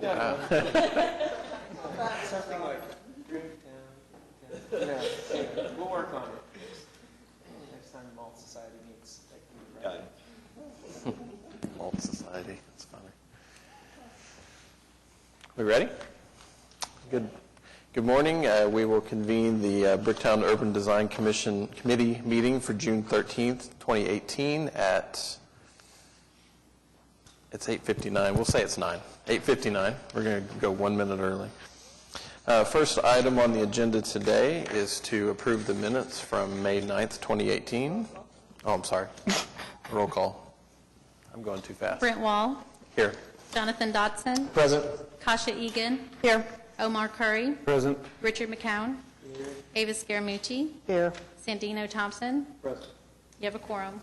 Yeah. Something like Bricktown. Anyway, we'll work on it. Next time Malt Society meets. Got it. Malt Society. That's funny. We ready? Good morning. We will convene the Bricktown Urban Design Committee meeting for June 13th, 2018 at, it's 8:59. We'll say it's 9. 8:59. We're going to go 1 minute early. First item on the agenda today is to approve the minutes from May 9th, 2018. Oh, I'm sorry. Roll call. I'm going too fast. Brent Wall. Here. Jonathan Dotson. Present. Kasha Egan. Here. Omar Curry. Present. Richard McCown. Here. Ava Scaramucci. Here. Sandino Thompson. Present. You have a quorum.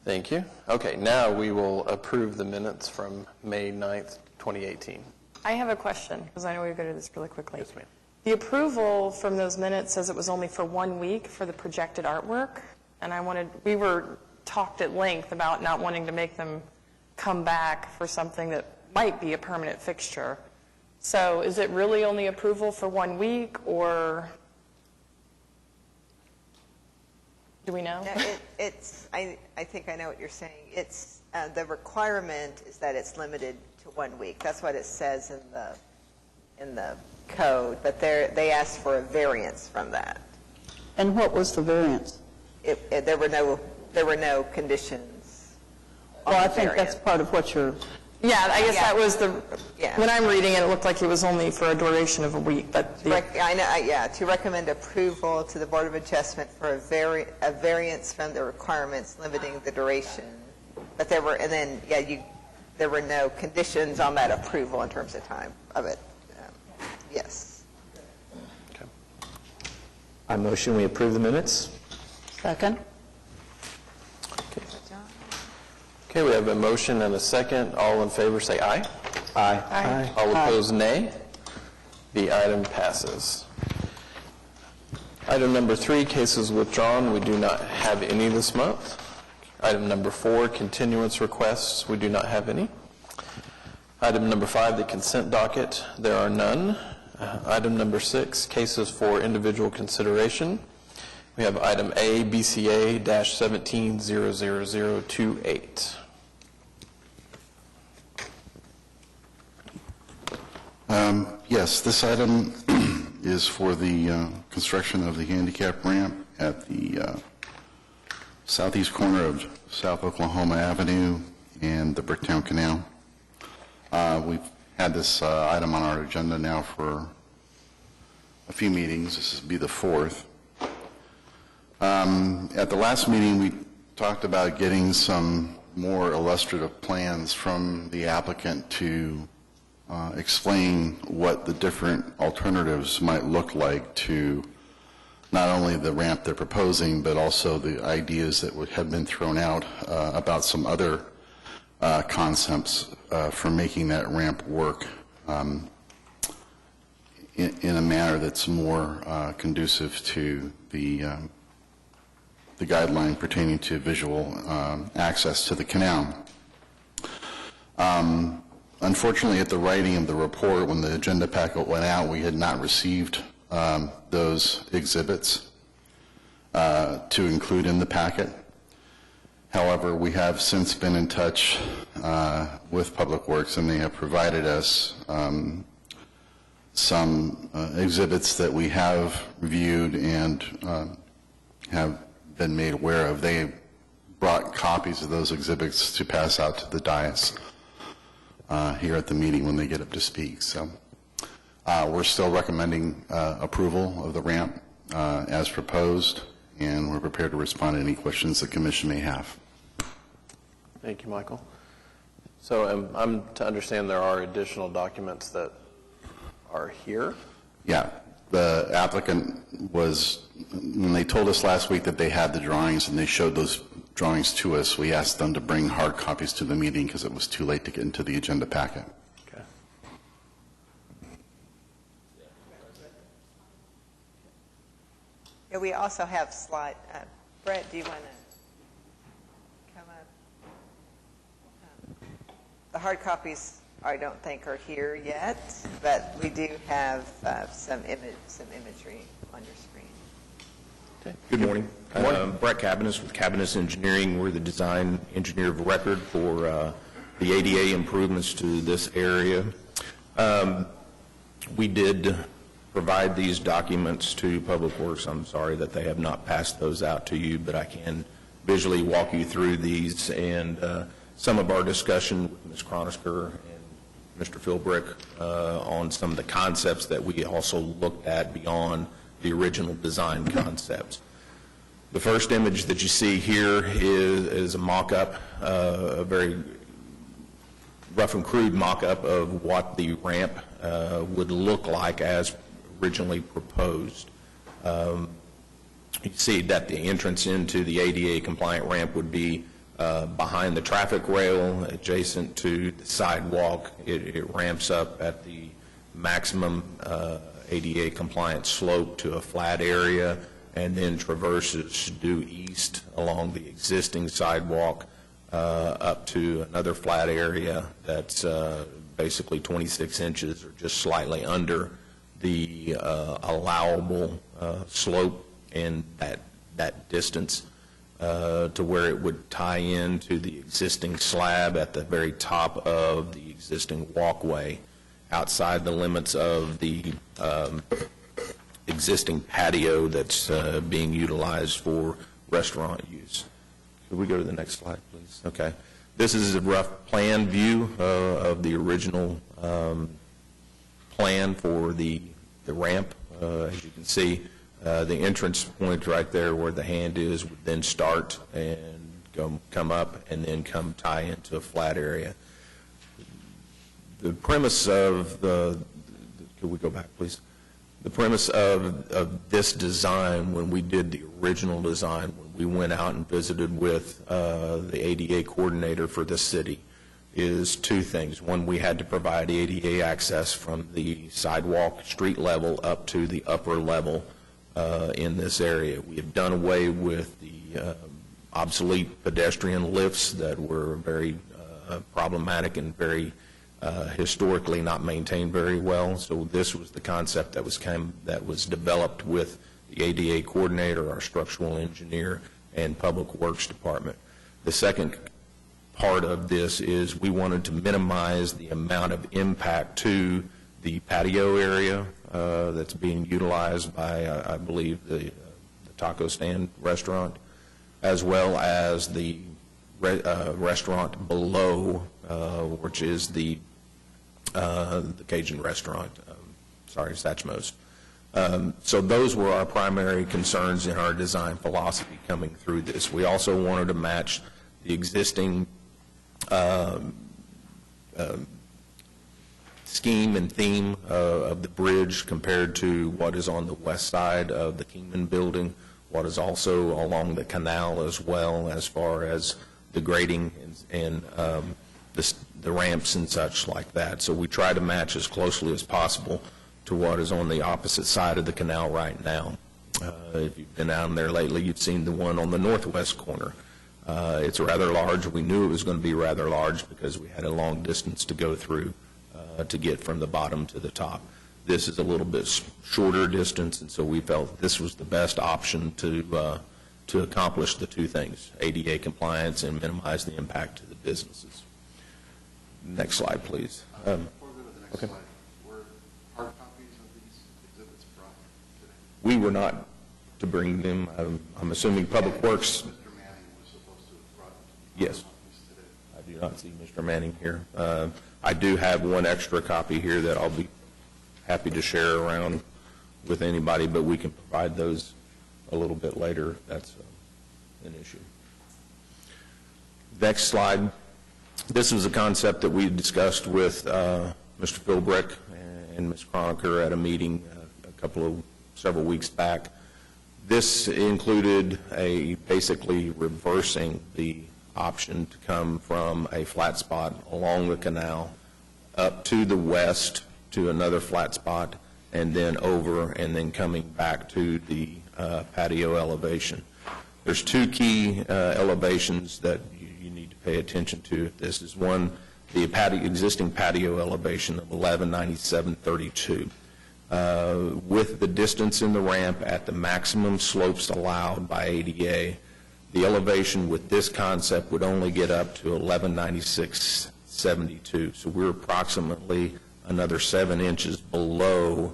Thank you. Okay, now we will approve the minutes from May 9th, 2018. I have a question, because I know we've got to do this really quickly. Yes, ma'am. The approval from those minutes says it was only for 1 week for the projected artwork, and we were talked at length about not wanting to make them come back for something that might be a permanent fixture. So is it really only approval for 1 week, or do we know? No, I think I know what you're saying. It's the requirement is that it's limited to 1 week. That's what it says in the code. But they asked for a variance from that. And what was the variance? There were no conditions. Well, I think that's part of what you're. Yeah, I guess that was the. Yeah. When I'm reading it, it looked like it was only for a duration of a week. But I know. Yeah, to recommend approval to the Board of Adjustment for a variance from the requirements limiting the duration. But there were, and then there were no conditions on that approval in terms of time of it. Yes. Okay. I motion we approve the minutes. Second. Okay, we have a motion and a second. All in favor say aye. Aye. Aye. All opposed, nay. The item passes. Item number 3, cases withdrawn. We do not have any this month. Item number 4, continuance requests. We do not have any. Item number 5, the consent docket. There are none. Item number 6, cases for individual consideration. We have item A, BCA-17-00028. Yes, this item is for the construction of the handicap ramp at the southeast corner of South Oklahoma Avenue and the Bricktown Canal. We've had this item on our agenda now for a few meetings. This will be the 4th. At the last meeting, we talked about getting some more illustrative plans from the applicant to explain what the different alternatives might look like to not only the ramp they're proposing, but also the ideas that have been thrown out about some other concepts for making that ramp work in a manner that's more conducive to the guideline pertaining to visual access to the canal. Unfortunately, at the writing of the report, when the agenda packet went out, we had not received those exhibits to include in the packet. However, we have since been in touch with Public Works, and they have provided us some exhibits that we have reviewed and have been made aware of. They brought copies of those exhibits to pass out to the dais here at the meeting when they get up to speak. So we're still recommending approval of the ramp as proposed, and we're prepared to respond to any questions the Commission may have. Thank you, Michael. So I'm to understand there are additional documents that are here? Yeah. The applicant was, when they told us last week that they had the drawings and they showed those drawings to us, we asked them to bring hard copies to the meeting because it was too late to get into the agenda packet. Okay. Yeah, we also have slide. Brett, do you want to come up? The hard copies I don't think are here yet, but we do have some imagery on your screen. Good morning. Brett Cabinets with Cabinets Engineering. We're the design engineer of record for the ADA improvements to this area. We did provide these documents to Public Works. I'm sorry that they have not passed those out to you, but I can visually walk you through these and some of our discussion with Ms. Cronisker and Mr. Philbrick on some of the concepts that we also looked at beyond the original design concepts. The first image that you see here is a mock-up, a very rough and crude mock-up of what the ramp would look like as originally proposed. You see that the entrance into the ADA compliant ramp would be behind the traffic rail, adjacent to the sidewalk. It ramps up at the maximum ADA compliant slope to a flat area and then traverses due east along the existing sidewalk up to another flat area that's basically 26 inches or just slightly under the allowable slope in that distance to where it would tie into the existing slab at the very top of the existing walkway outside the limits of the existing patio that's being utilized for restaurant use. Could we go to the next slide, please? Okay. This is a rough plan view of the original plan for the ramp. As you can see, the entrance point right there where the hand is would then start and come up and then come tie into a flat area. The premise of could we go back, please? The premise of this design, when we did the original design, when we went out and visited with the ADA coordinator for the city, is two things. One, we had to provide ADA access from the sidewalk street level up to the upper level in this area. We have done away with the obsolete pedestrian lifts that were very problematic and very historically not maintained very well. So this was the concept that was developed with the ADA coordinator, our structural engineer, and Public Works Department. The second part of this is we wanted to minimize the amount of impact to the patio area that's being utilized by, I believe, the taco stand restaurant, as well as the restaurant below, which is the Cajun restaurant, Satchmo's. So those were our primary concerns in our design philosophy coming through this. We also wanted to match the existing scheme and theme of the bridge compared to what is on the west side of the Kingman building, what is also along the canal as well, as far as the grading and the ramps and such like that. So we try to match as closely as possible to what is on the opposite side of the canal right now. If you've been down there lately, you've seen the one on the northwest corner. It's rather large. We knew it was going to be rather large because we had a long distance to go through to get from the bottom to the top. This is a little bit shorter distance, and so we felt this was the best option to accomplish the two things, ADA compliance and minimize the impact to the businesses. Next slide, please. Before we go to the next slide, were hard copies of these exhibits brought today? We were not to bring them. I'm assuming Public Works. Mr. Manning was supposed to have brought Yes. copies today. I do not see Mr. Manning here. I do have one extra copy here that I'll be happy to share around with anybody, but we can provide those a little bit later if that's an issue. Next slide. This was a concept that we discussed with Mr. Philbrick and Ms. Croniker at a meeting several weeks back. This included basically reversing the option to come from a flat spot along the canal up to the west to another flat spot and then over and then coming back to the patio elevation. There's two key elevations that you need to pay attention to. This is one, the existing patio elevation of 1197.32. With the distance in the ramp at the maximum slopes allowed by ADA, the elevation with this concept would only get up to 1196.72. So we're approximately another 7 inches below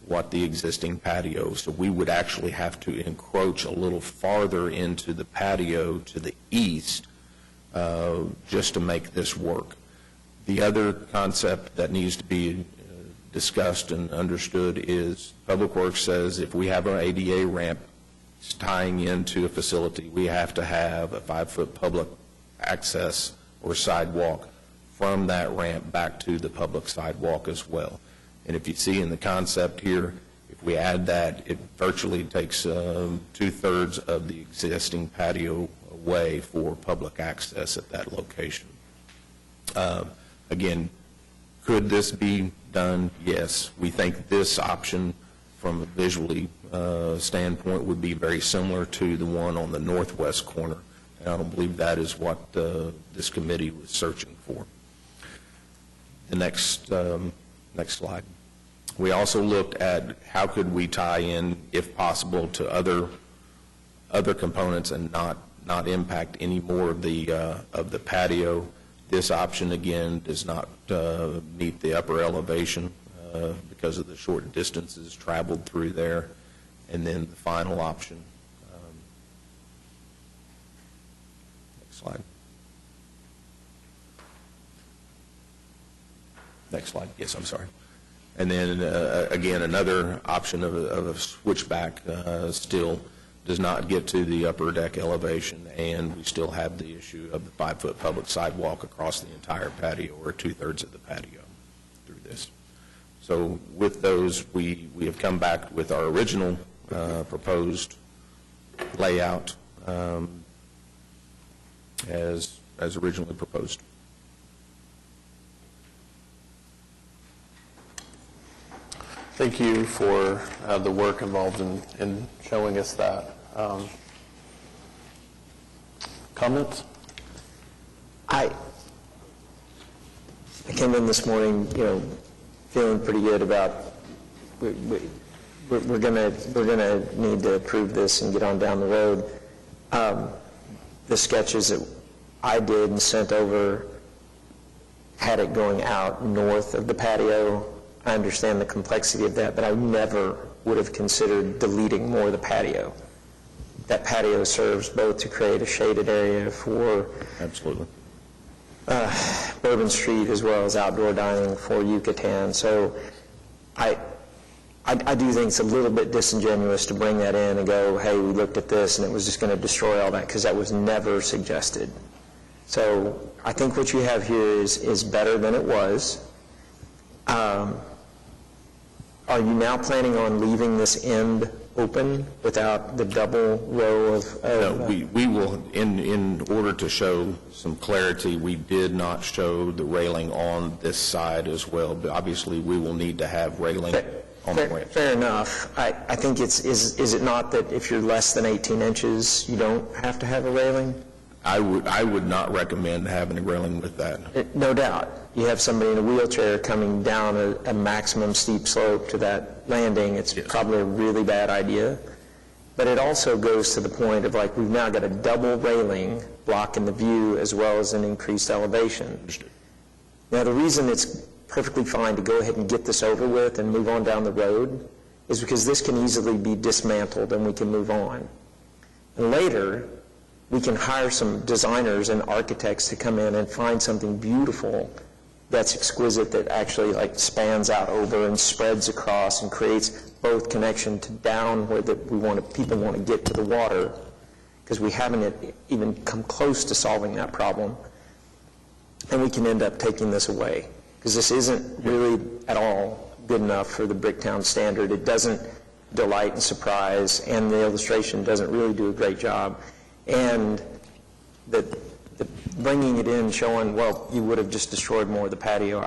what the existing patio. So we would actually have to encroach a little farther into the patio to the east just to make this work. The other concept that needs to be discussed and understood is Public Works says if we have an ADA ramp tying into a facility, we have to have a 5-foot public access or sidewalk from that ramp back to the public sidewalk as well. And if you see in the concept here, if we add that, it virtually takes 2/3 of the existing patio away for public access at that location. Again, could this be done? Yes. We think this option from a visually standpoint would be very similar to the one on the northwest corner. And I don't believe that is what this committee was searching for. The next slide. We also looked at how could we tie in, if possible, to other components and not impact any more of the patio. This option, again, does not meet the upper elevation because of the short distances traveled through there. And then the final option. Next slide. Next slide. Yes, I'm sorry. And then, again, another option of a switchback still does not get to the upper deck elevation, and we still have the issue of the 5-foot public sidewalk across the entire patio, or 2/3 of the patio through this. So with those, we have come back with our original proposed layout as originally proposed. Thank you for the work involved in showing us that. Comments? I came in this morning, feeling pretty good about we're gonna need to approve this and get on down the road. The sketches that I did and sent over had it going out north of the patio. I understand the complexity of that, but I never would have considered deleting more of the patio. That patio serves both to create a shaded area for Absolutely. Bourbon Street as well as outdoor dining for Yucatan. So I do think it's a little bit disingenuous to bring that in and go, hey, we looked at this and it was just going to destroy all that, because that was never suggested. So I think what you have here is better than it was. Are you now planning on leaving this end open without the double row of... No, we will, in order to show some clarity, we did not show the railing on this side as well. But obviously, we will need to have railing on the ramp. Fair enough. I think is it not that if you're less than 18 inches, you don't have to have a railing? I would not recommend having a railing with that. No doubt. You have somebody in a wheelchair coming down a maximum steep slope to that landing. It's probably a really bad idea. But it also goes to the point of, like, we've now got a double railing blocking the view as well as an increased elevation. Understood. Now, the reason it's perfectly fine to go ahead and get this over with and move on down the road is because this can easily be dismantled and we can move on. And later, we can hire some designers and architects to come in and find something beautiful that's exquisite, that actually spans out over and spreads across and creates both connection to down where people want to get to the water, because we haven't even come close to solving that problem. And we can end up taking this away, because this isn't really at all good enough for the Bricktown standard. It doesn't delight and surprise, and the illustration doesn't really do a great job. And the bringing it in, showing, well, you would have just destroyed more of the patio,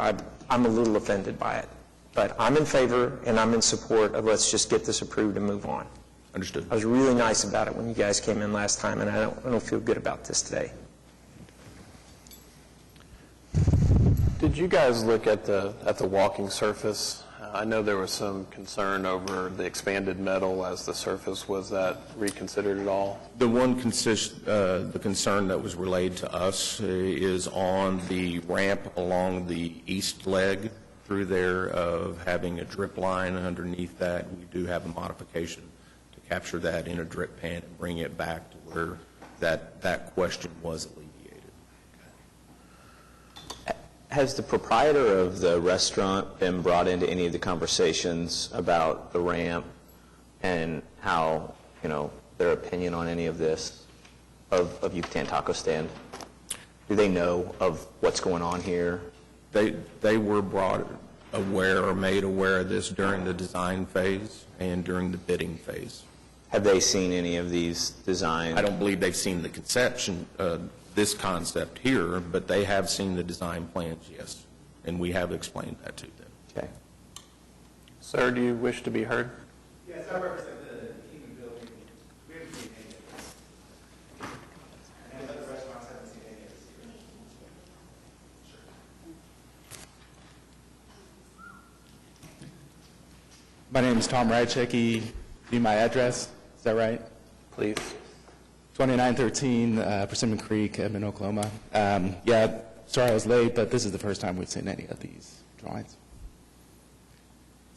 I'm a little offended by it. But I'm in favor and I'm in support of let's just get this approved and move on. Understood. I was really nice about it when you guys came in last time, and I don't feel good about this today. Did you guys look at the walking surface? I know there was some concern over the expanded metal as the surface. Was that reconsidered at all? The the concern that was relayed to us is on the ramp along the east leg through there of having a drip line underneath that. We do have a modification to capture that in a drip pan and bring it back to where that question was alleviated. Has the proprietor of the restaurant been brought into any of the conversations about the ramp and how, their opinion on any of this, of Yucatan Taco Stand? Do they know of what's going on here? They were brought aware or made aware of this during the design phase and during the bidding phase. Have they seen any of these designs? I don't believe they've seen the conception, this concept here, but they have seen the design plans, yes, and we have explained that to them. Okay. Sir, do you wish to be heard? Yes, I represent the Kingdom building. We haven't seen any of this. And other restaurants haven't seen any of this either. My name is Tom Rychecki. Need my address? Is that right? Please. 2913 Persimmon Creek, Edmond, Oklahoma. Yeah, sorry I was late, but this is the first time we've seen any of these drawings.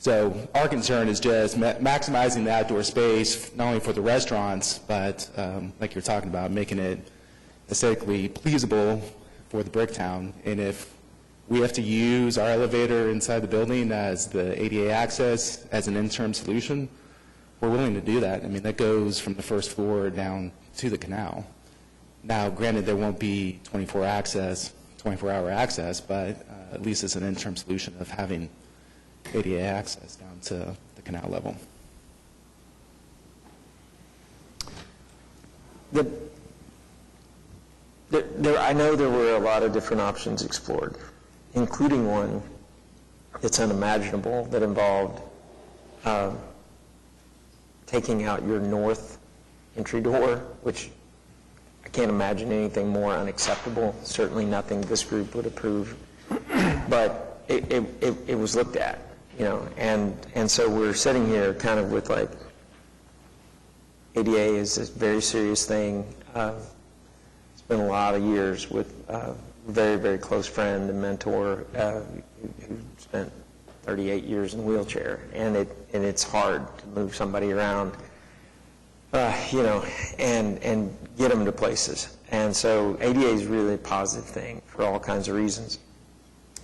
So our concern is just maximizing the outdoor space, not only for the restaurants, but like you're talking about, making it aesthetically pleasable for the Bricktown. And if we have to use our elevator inside the building as the ADA access as an interim solution, we're willing to do that. I mean, that goes from the first floor down to the canal. Now, granted, there won't be 24-hour access, but at least it's an interim solution of having ADA access down to the canal level. I know there were a lot of different options explored, including one that's unimaginable that involved taking out your north entry door, which I can't imagine anything more unacceptable, certainly nothing this group would approve. But it was looked at, and so we're sitting here kind of with like, ADA is a very serious thing. Spent a lot of years with a very, very close friend and mentor who spent 38 years in a wheelchair, and it's hard to move somebody around, and get them to places. And so ADA is really a positive thing for all kinds of reasons.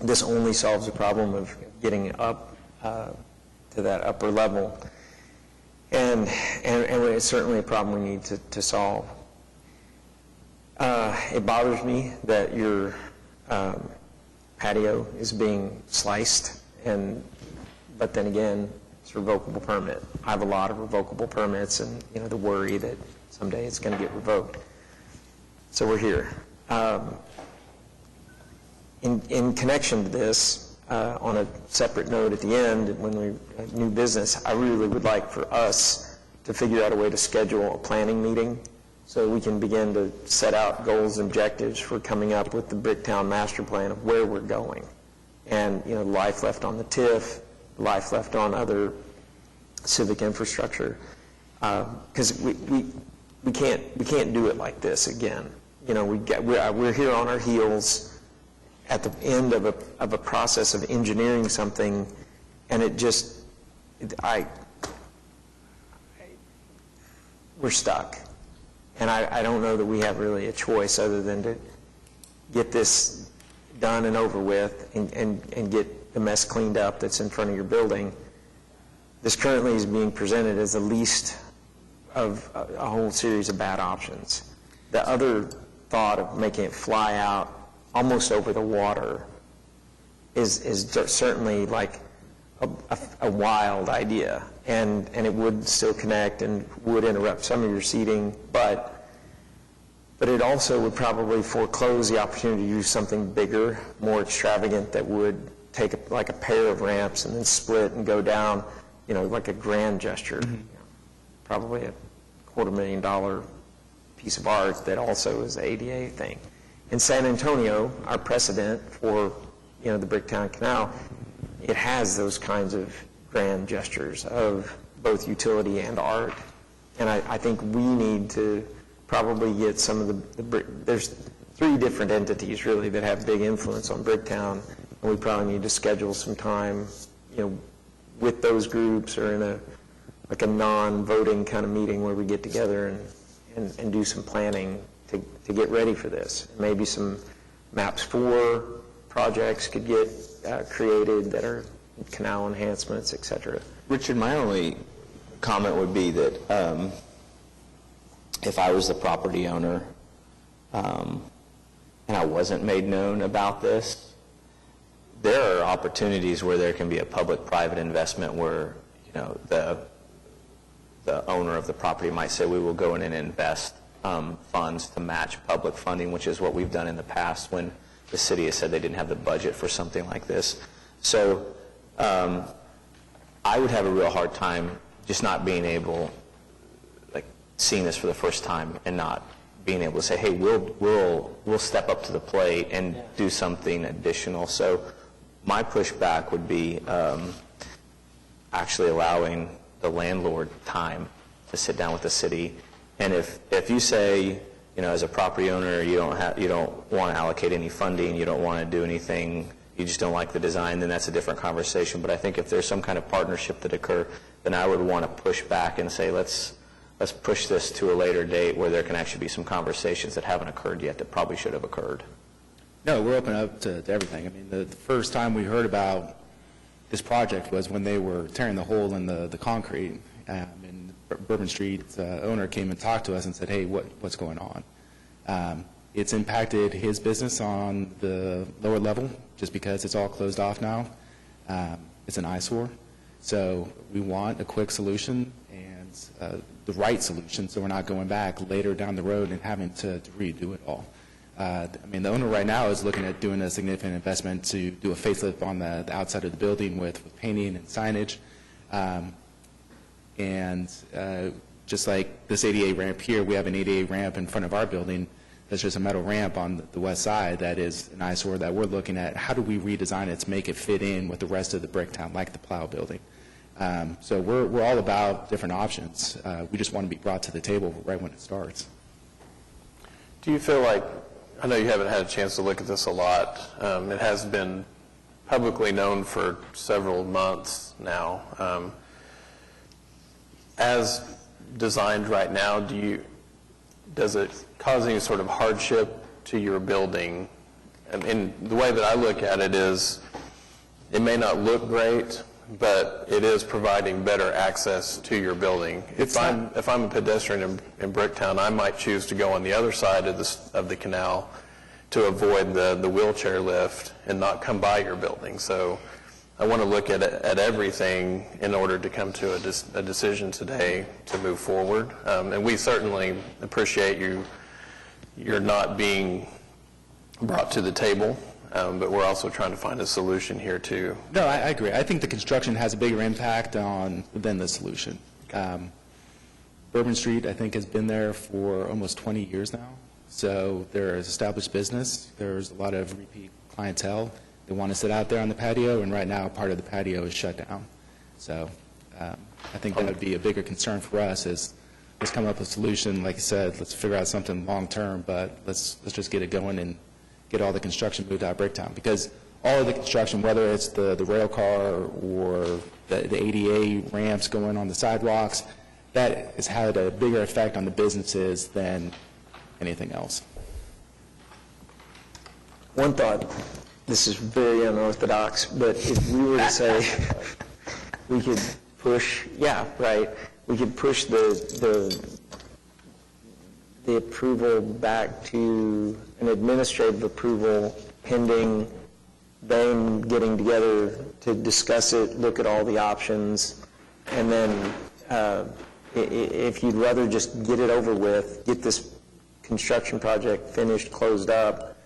This only solves the problem of getting up to that upper level, and it's certainly a problem we need to solve. It bothers me that your patio is being sliced, but then again, it's a revocable permit. I have a lot of revocable permits, and the worry that someday it's going to get revoked. So we're here. In connection to this, on a separate note at the end, when we new business, I really would like for us to figure out a way to schedule a planning meeting so we can begin to set out goals and objectives for coming up with the Bricktown master plan of where we're going. And, life left on the TIF, life left on other civic infrastructure. Because we can't do it like this again. We're here on our heels at the end of a process of engineering something, and we're stuck. And I don't know that we have really a choice other than to get this done and over with and get the mess cleaned up that's in front of your building. This currently is being presented as the least of a whole series of bad options. The other thought of making it fly out almost over the water is certainly like a wild idea, and it would still connect and would interrupt some of your seating, but it also would probably foreclose the opportunity to use something bigger, more extravagant, that would take like a pair of ramps and then split and go down, like a grand gesture. Probably a $250,000 piece of art that also is the ADA thing. In San Antonio, our precedent for, the Bricktown Canal, it has those kinds of grand gestures of both utility and art. And I think we need to probably get some of there's 3 different entities really that have big influence on Bricktown, and we probably need to schedule some time, with those groups or in a non-voting kind of meeting where we get together and do some planning to get ready for this. Maybe some MAPS 4 projects could get created that are canal enhancements, et cetera. Richard, my only comment would be that if I was the property owner and I wasn't made known about this, there are opportunities where there can be a public-private investment where, the owner of the property might say, we will go in and invest funds to match public funding, which is what we've done in the past when the city has said they didn't have the budget for something like this. So I would have a real hard time just not being able, seeing this for the first time and not being able to say, hey, we'll step up to the plate and do something additional. So my pushback would be actually allowing the landlord time to sit down with the city. And if you say, as a property owner, you don't want to allocate any funding, you don't want to do anything, you just don't like the design, then that's a different conversation. But I think if there's some kind of partnership that occur, then I would want to push back and say, let's push this to a later date where there can actually be some conversations that haven't occurred yet that probably should have occurred. No, we're open up to everything. I mean, the first time we heard about this project was when they were tearing the hole in the concrete, and Bourbon Street's owner came and talked to us and said, hey, what's going on? It's impacted his business on the lower level just because it's all closed off now. It's an eyesore. So we want a quick solution and the right solution so we're not going back later down the road and having to redo it all. I mean, the owner right now is looking at doing a significant investment to do a facelift on the outside of the building with painting and signage. Just like this ADA ramp here, we have an ADA ramp in front of our building that's just a metal ramp on the west side that is an eyesore that we're looking at. How do we redesign it to make it fit in with the rest of the Bricktown, like the Plow building? So we're all about different options. We just want to be brought to the table right when it starts. Do you feel like, I know you haven't had a chance to look at this a lot, it has been publicly known for several months now. As designed right now, does it cause any sort of hardship to your building? And the way that I look at it is, it may not look great, but it is providing better access to your building. If I'm a pedestrian in Bricktown, I might choose to go on the other side of the canal to avoid the wheelchair lift and not come by your building. So I want to look at everything in order to come to a decision today to move forward. And we certainly appreciate you're not being brought to the table, but we're also trying to find a solution here too. No, I agree. I think the construction has a bigger impact than the solution. Bourbon Street, I think, has been there for almost 20 years now. So there is established business. There's a lot of repeat clientele. They want to sit out there on the patio, and right now part of the patio is shut down. So I think that would be a bigger concern for us is let's come up with a solution. Like I said, let's figure out something long-term, but let's just get it going and get all the construction moved out of Bricktown. Because all of the construction, whether it's the rail car or the ADA ramps going on the sidewalks, that has had a bigger effect on the businesses than anything else. One thought, this is very unorthodox, but if we were to say we could push, we could push the approval back to an administrative approval pending them getting together to discuss it, look at all the options, and then if you'd rather just get it over with, get this construction project finished, closed up,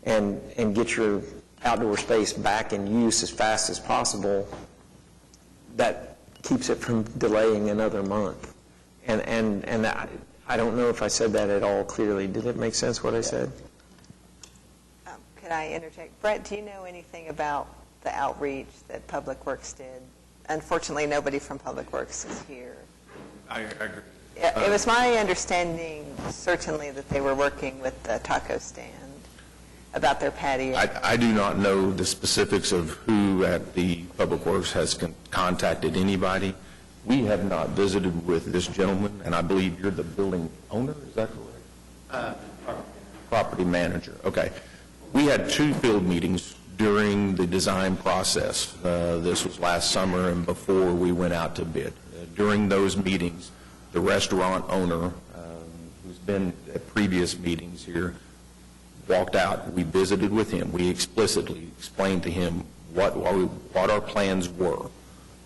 and get your outdoor space back in use as fast as possible, that keeps it from delaying another month. And I don't know if I said that at all clearly. Did it make sense what I said? Can I interject? Brett, do you know anything about the outreach that Public Works did? Unfortunately, nobody from Public Works is here. I agree. It was my understanding, certainly, that they were working with the taco stand about their patio. I do not know the specifics of who at the Public Works has contacted anybody. We have not visited with this gentleman, and I believe you're the building owner, is that correct? Property manager, okay. We had 2 field meetings during the design process. This was last summer and before we went out to bid. During those meetings, the restaurant owner, who's been at previous meetings here, walked out. We visited with him. We explicitly explained to him what our plans were.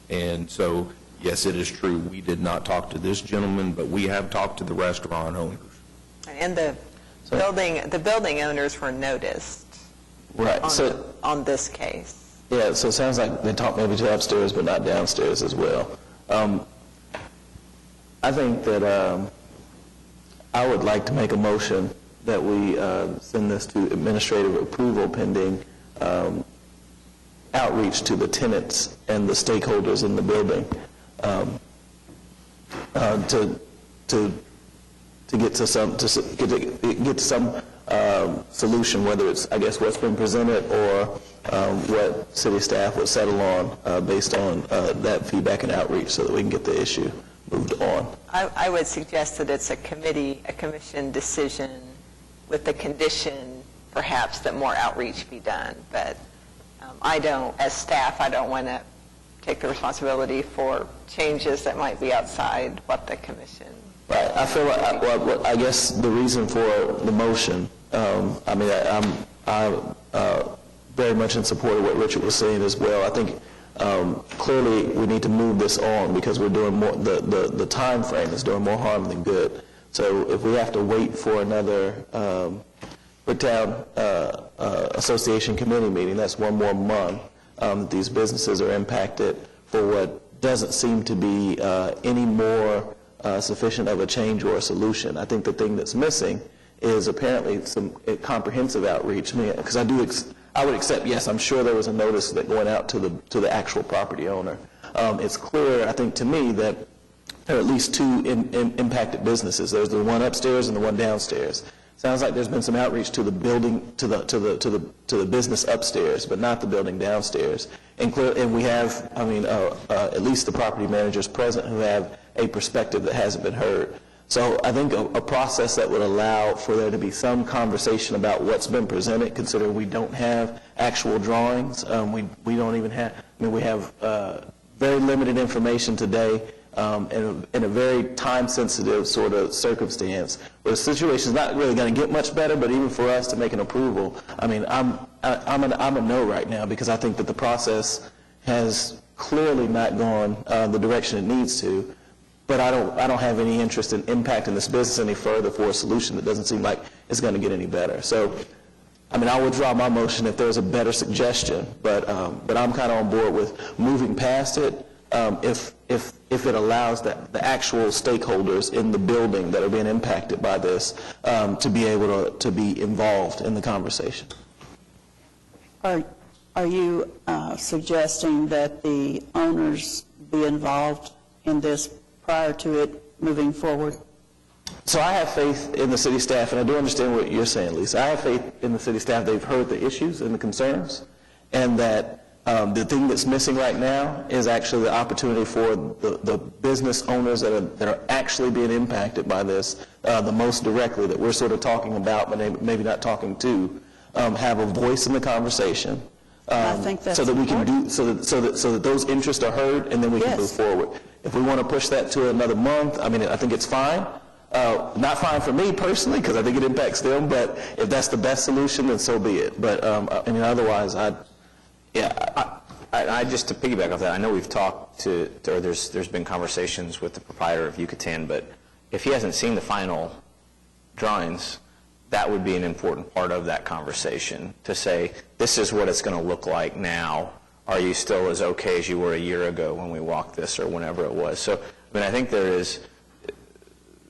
And so, yes, it is true, we did not talk to this gentleman, but we have talked to the restaurant owners. And the building owners were noticed Right. on this case. Yeah, so it sounds like they talked maybe to upstairs, but not downstairs as well. I think that I would like to make a motion that we send this to administrative approval pending outreach to the tenants and the stakeholders in the building to get to some solution, whether it's, I guess, what's been presented or what city staff would settle on based on that feedback and outreach so that we can get the issue moved on. I would suggest that it's a commission decision with the condition, perhaps, that more outreach be done. But as staff, I don't want to take the responsibility for changes that might be outside what the commission. Right. I feel like, I guess the reason for the motion, I'm very much in support of what Richard was saying as well. I think clearly we need to move this on because we're doing more, the time frame is doing more harm than good. So if we have to wait for another Bricktown Association committee meeting, that's one more month. These businesses are impacted for what doesn't seem to be any more sufficient of a change or a solution. I think the thing that's missing is apparently some comprehensive outreach. Because I would accept, yes, I'm sure there was a notice that going out to the actual property owner. It's clear, I think, to me that there are at least 2 impacted businesses. There's the one upstairs and the one downstairs. Sounds like there's been some outreach to the building, to the business upstairs, but not the building downstairs. And we have, at least the property managers present who have a perspective that hasn't been heard. So I think a process that would allow for there to be some conversation about what's been presented, considering we don't have actual drawings. We don't even have, we have very limited information today in a very time-sensitive sort of circumstance. Where the situation's not really going to get much better, but even for us to make an approval, I'm a no right now because I think that the process has clearly not gone the direction it needs to. But I don't have any interest in impacting this business any further for a solution that doesn't seem like it's going to get any better. So, I'll withdraw my motion if there's a better suggestion, but I'm kind of on board with moving past it if it allows the actual stakeholders in the building that are being impacted by this to be able to be involved in the conversation. Are you suggesting that the owners be involved in this prior to it moving forward? So I have faith in the city staff, and I do understand what you're saying, Lisa. I have faith in the city staff. They've heard the issues and the concerns, and that the thing that's missing right now is actually the opportunity for the business owners that are actually being impacted by this the most directly, that we're sort of talking about, but maybe not talking to, have a voice in the conversation. I think that's so that we can important. so that those interests are heard, and then we can move forward. If we want to push that to another month, I think it's fine. Not fine for me personally, because I think it impacts them. But if that's the best solution, then so be it. But otherwise, I just to piggyback off that, I know we've talked or there's been conversations with the proprietor of Yucatan, but if he hasn't seen the final drawings, that would be an important part of that conversation to say, this is what it's going to look like now. Are you still as okay as you were a year ago when we walked this or whenever it was? So, I think there's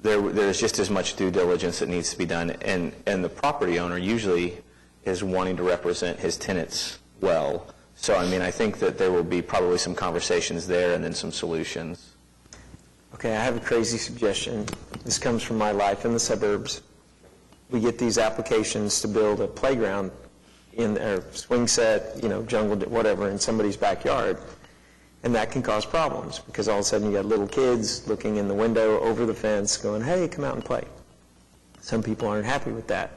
just as much due diligence that needs to be done, and the property owner usually is wanting to represent his tenants well. So, I mean, I think that there will be probably some conversations there and then some solutions. Okay, I have a crazy suggestion. This comes from my life in the suburbs. We get these applications to build a playground in a swing set, jungle, whatever, in somebody's backyard. And that can cause problems because all of a sudden you got little kids looking in the window over the fence going, hey, come out and play. Some people aren't happy with that.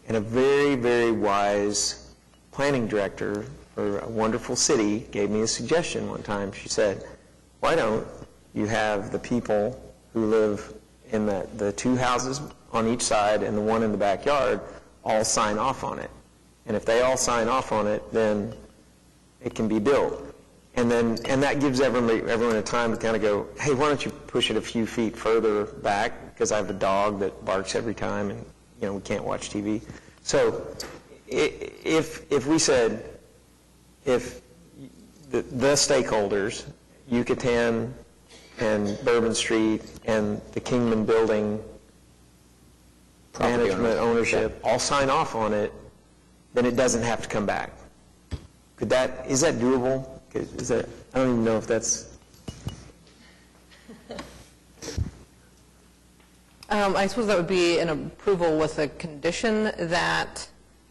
And a very, very wise planning director for a wonderful city gave me a suggestion one time. She said, why don't you have the people who live in the two houses on each side and the one in the backyard all sign off on it. And if they all sign off on it, then it can be built. And that gives everyone a time to kind of go, hey, why don't you push it a few feet further back, because I have a dog that barks every time and we can't watch TV. So if we said, if the stakeholders, Yucatan and Bourbon Street and the Kingman Building management ownership all sign off on it, then it doesn't have to come back. Is that doable? I don't even know if that's... I suppose that would be an approval with a condition that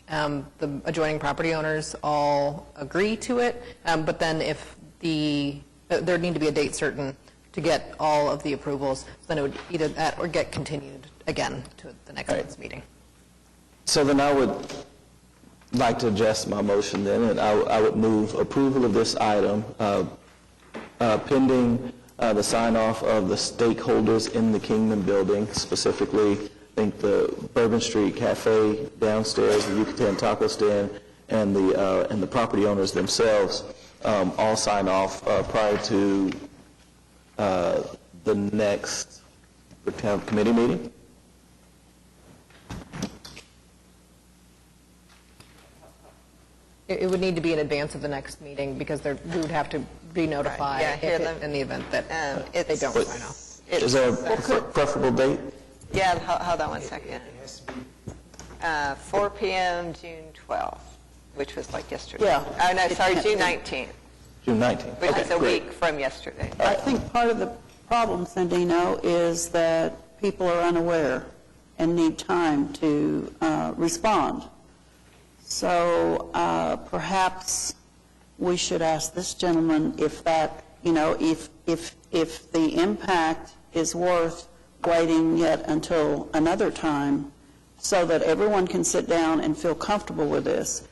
the adjoining property owners all agree to it, but then if there would need to be a date certain to get all of the approvals, then it would either that or get continued again to the next month's meeting. So then I would like to adjust my motion then, and I would move approval of this item pending the sign-off of the stakeholders in the Kingman Building, specifically, I think the Bourbon Street Cafe downstairs, the Yucatan Taco Stand, and the property owners themselves all sign off prior to the next Bricktown committee meeting. It would need to be in advance of the next meeting because we would have to re-notify in the event that they don't sign off. Is there a preferable date? Yeah, hold on one second. 4 p.m. June 12th, which was like yesterday. Yeah. Oh, no, sorry, June 19th, June 19th. which Okay, is a great. week from yesterday. I think part of the problem, Sandino, is that people are unaware and need time to respond. So perhaps we should ask this gentleman if that, if the impact is worth waiting yet until another time so that everyone can sit down and feel comfortable with this.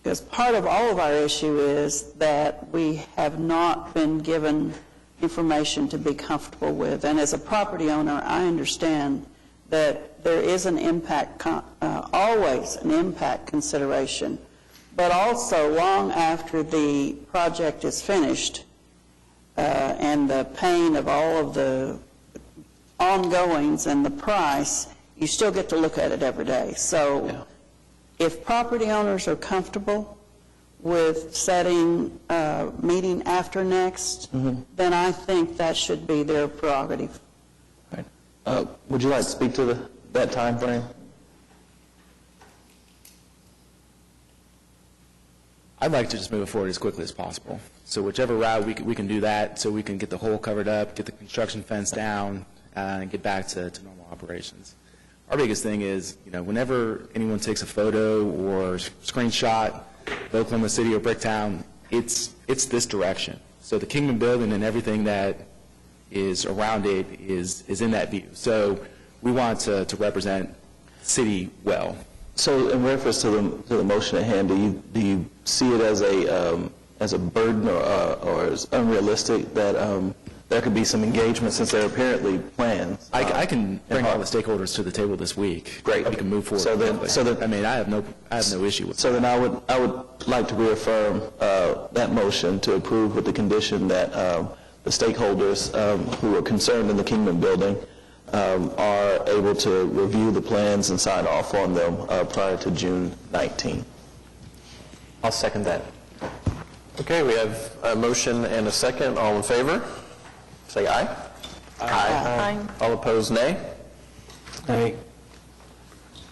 Because part of all of our issue is that we have not been given information to be comfortable with. And as a property owner, I understand that there is an impact, always an impact consideration, but also long after the project is finished and the pain of all of the ongoings and the price, you still get to look at it every day. So if property owners are comfortable with setting a meeting after next, then I think that should be their prerogative. Would you like to speak to that time frame? I'd like to just move it forward as quickly as possible. So whichever route we can do that, so we can get the hole covered up, get the construction fence down, and get back to normal operations. Our biggest thing is, whenever anyone takes a photo or screenshot of Oklahoma City or Bricktown, it's this direction. So the Kingman Building and everything that is around it is in that view. So we want to represent city well. So in reference to the motion at hand, do you see it as a burden or as unrealistic that there could be some engagement since there are apparently plans? I can bring all the stakeholders to the table this week. Great. We can move forward. I mean, I have no issue with that. So then I would like to reaffirm that motion to approve with the condition that the stakeholders who are concerned in the Kingman Building are able to review the plans and sign off on them prior to June 19. I'll second that. Okay, we have a motion and a second. All in favor? Say aye. Aye. All opposed, nay? Nay.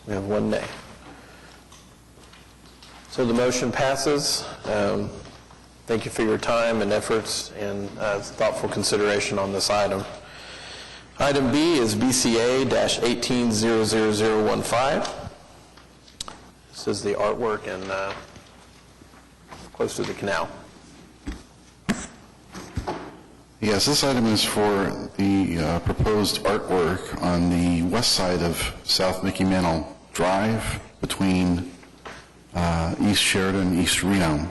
We have one nay. So the motion passes. Thank you for your time and efforts and thoughtful consideration on this item. Item B is BCA-18-00015. This is the artwork and close to the canal. Yes, this item is for the proposed artwork on the west side of South Mickey Mantle Drive between East Sheridan and East Reno.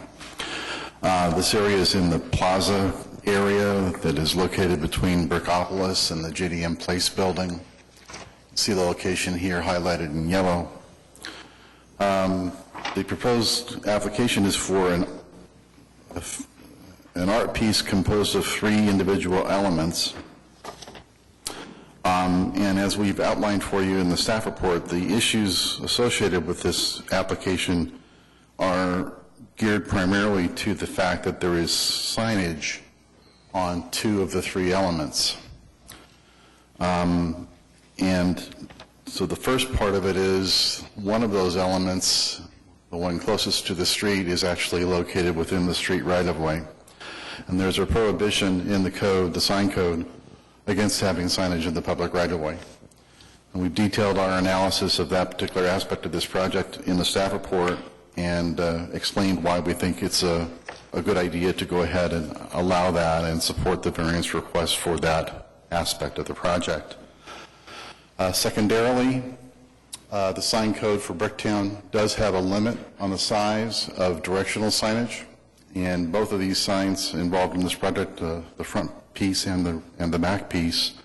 This area is in the plaza area that is located between Brickopolis and the JDM Place building. You see the location here highlighted in yellow. The proposed application is for an art piece composed of 3 individual elements. And as we've outlined for you in the staff report, the issues associated with this application are geared primarily to the fact that there is signage on 2 of the 3 elements. And so the first part of it is one of those elements, the one closest to the street, is actually located within the street right-of-way. And there's a prohibition in the code, the sign code, against having signage in the public right-of-way. And we've detailed our analysis of that particular aspect of this project in the staff report and explained why we think it's a good idea to go ahead and allow that and support the variance request for that aspect of the project. Secondarily, the sign code for Bricktown does have a limit on the size of directional signage, and both of these signs involved in this project, the front piece and the back piece,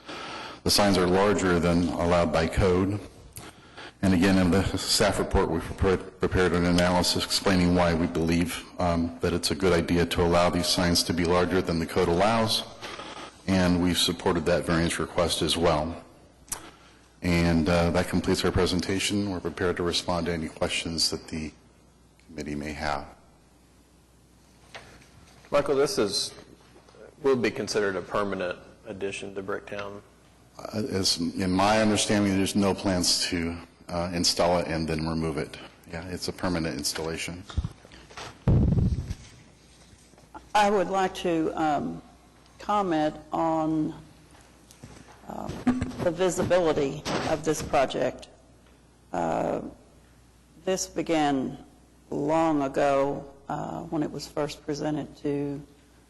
the signs are larger than allowed by code. And again, in the staff report, we've prepared an analysis explaining why we believe that it's a good idea to allow these signs to be larger than the code allows, and we've supported that variance request as well. And that completes our presentation. We're prepared to respond to any questions that the committee may have. Michael, this will be considered a permanent addition to Bricktown. As in my understanding, there's no plans to install it and then remove it. Yeah, it's a permanent installation. I would like to comment on the visibility of this project. This began long ago when it was first presented to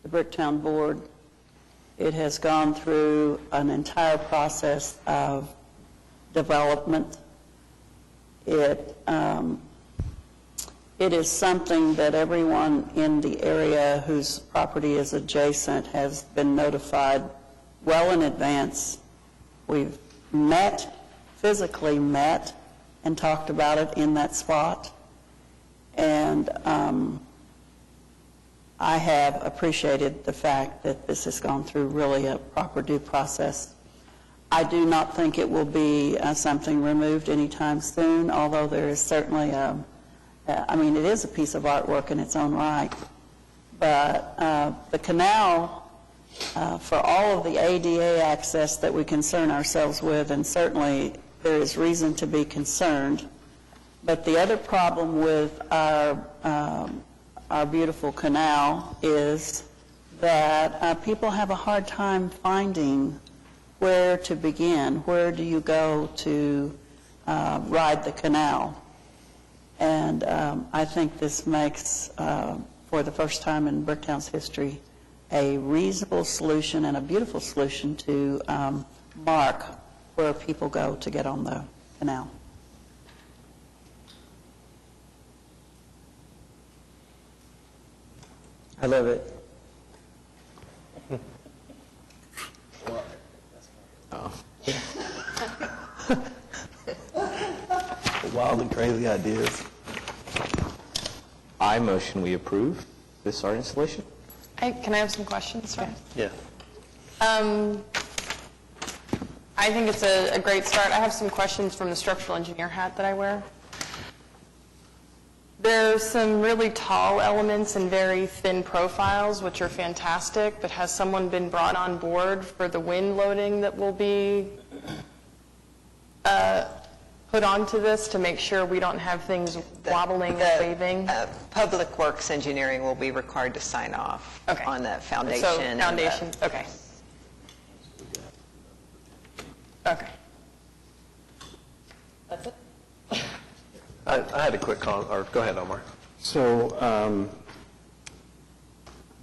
the Bricktown Board. It has gone through an entire process of development. It is something that everyone in the area whose property is adjacent has been notified well in advance. We've physically met, and talked about it in that spot. And I have appreciated the fact that this has gone through really a proper due process. I do not think it will be something removed anytime soon, although there is certainly it is a piece of artwork in its own right. But the canal, for all of the ADA access that we concern ourselves with, and certainly there is reason to be concerned, but the other problem with our beautiful canal is that people have a hard time finding where to begin. Where do you go to ride the canal? And I think this makes, for the first time in Bricktown's history, a reasonable solution and a beautiful solution to mark where people go to get on the canal. I love it. Wild and crazy ideas. I motion we approve this art installation. Hey, can I have some questions first? Yeah. I think it's a great start. I have some questions from the structural engineer hat that I wear. There's some really tall elements and very thin profiles, which are fantastic, but has someone been brought on board for the wind loading that will be put onto this to make sure we don't have things wobbling and waving? Public Works Engineering will be required to sign off Okay. on the foundation. So and foundation, okay. Okay. That's it? I had a quick comment, or go ahead, Omar. So,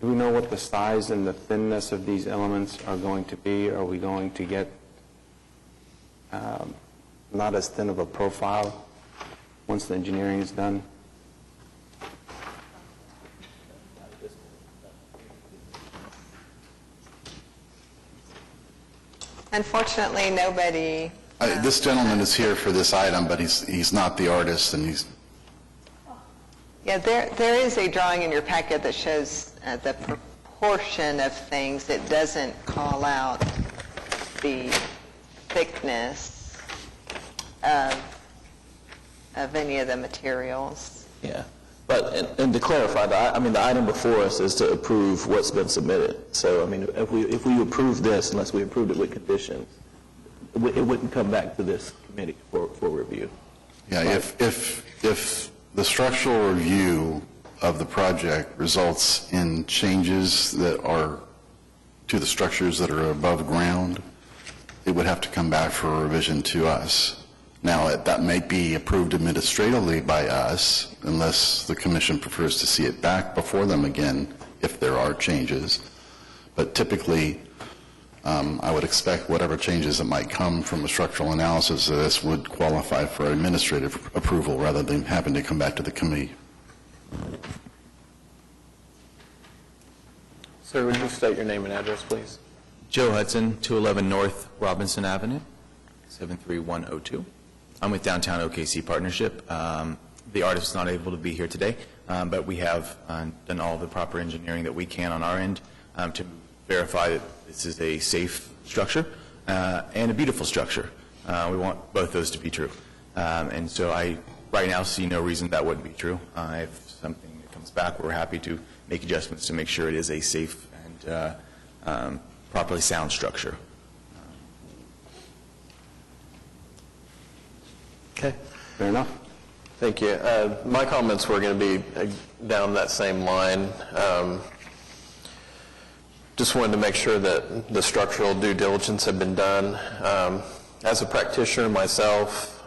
do we know what the size and the thinness of these elements are going to be? Are we going to get not as thin of a profile once the engineering is done? Unfortunately, nobody. This gentleman is here for this item, but he's not the artist, and he's... Yeah, there is a drawing in your packet that shows the proportion of things. It doesn't call out the thickness of any of the materials. Yeah, but, and to clarify, the item before us is to approve what's been submitted. So, I mean, if we approve this, unless we approved it with conditions, it wouldn't come back to this committee for review. Yeah, if the structural review of the project results in changes that are to the structures that are above ground, it would have to come back for a revision to us. Now, that may be approved administratively by us, unless the commission prefers to see it back before them again if there are changes. But typically, I would expect whatever changes that might come from a structural analysis of this would qualify for administrative approval rather than having to come back to the committee. Sir, would you state your name and address, please? Joe Hudson, 211 North Robinson Avenue, 73102. I'm with Downtown OKC Partnership. The artist is not able to be here today, but we have done all the proper engineering that we can on our end to verify that this is a safe structure and a beautiful structure. We want both those to be true. And so I right now see no reason that wouldn't be true. If something comes back, we're happy to make adjustments to make sure it is a safe and properly sound structure. Okay. Fair enough. Thank you. My comments were going to be down that same line. Just wanted to make sure that the structural due diligence had been done. As a practitioner myself,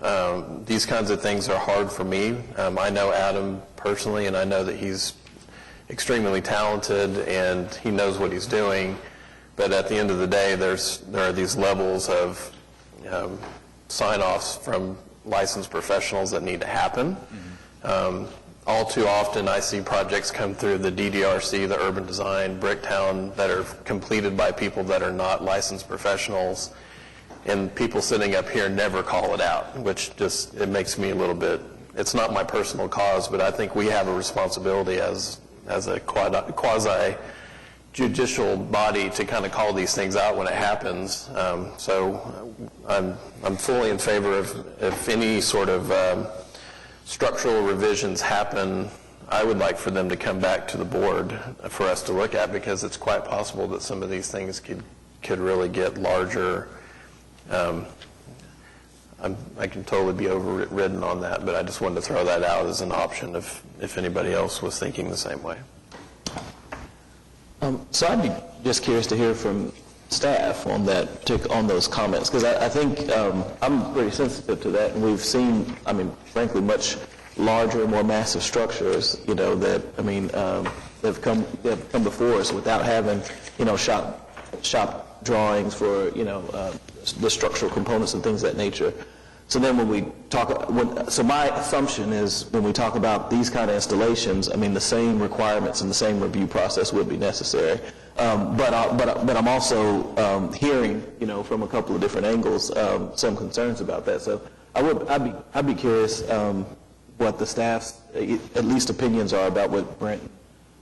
these kinds of things are hard for me. I know Adam personally, and I know that he's extremely talented and he knows what he's doing. But at the end of the day, there are these levels of sign-offs from licensed professionals that need to happen. All too often, I see projects come through the DDRC, the urban design, Bricktown, that are completed by people that are not licensed professionals, and people sitting up here never call it out, which just, it makes me a little bit, it's not my personal cause, but I think we have a responsibility as a quasi-judicial body to kind of call these things out when it happens. So I'm fully in favor of if any sort of structural revisions happen, I would like for them to come back to the board for us to look at, because it's quite possible that some of these things could really get larger. I can totally be overridden on that, but I just wanted to throw that out as an option if anybody else was thinking the same way. So I'd be just curious to hear from staff on that, on those comments, because I think I'm pretty sensitive to that, and we've seen, I mean, frankly, much larger, more massive structures, you know, that, I mean, they've come before us without having, you know, shop drawings for, you know, the structural components and things of that nature. So then when we talk, so my assumption is when we talk about these kind of installations, I mean, the same requirements and the same review process would be necessary. But I'm also hearing, you know, from a couple of different angles, some concerns about that. So I'd be curious what the staff's at least opinions are about what Brent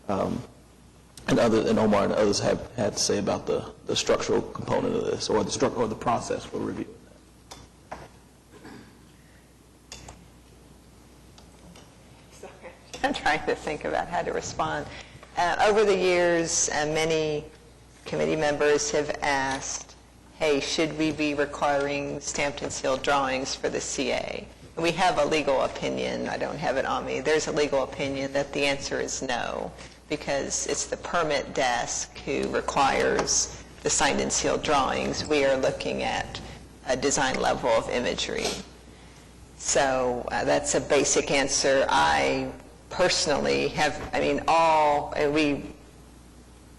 and Omar and others have had to say about the structural component of this, or the process for review. I'm trying to think about how to respond. Over the years, many committee members have asked, hey, should we be requiring stamped and sealed drawings for the CA? And we have a legal opinion, I don't have it on me, there's a legal opinion that the answer is no, because it's the permit desk who requires the signed and sealed drawings. We are looking at a design level of imagery. So that's a basic answer. I personally have,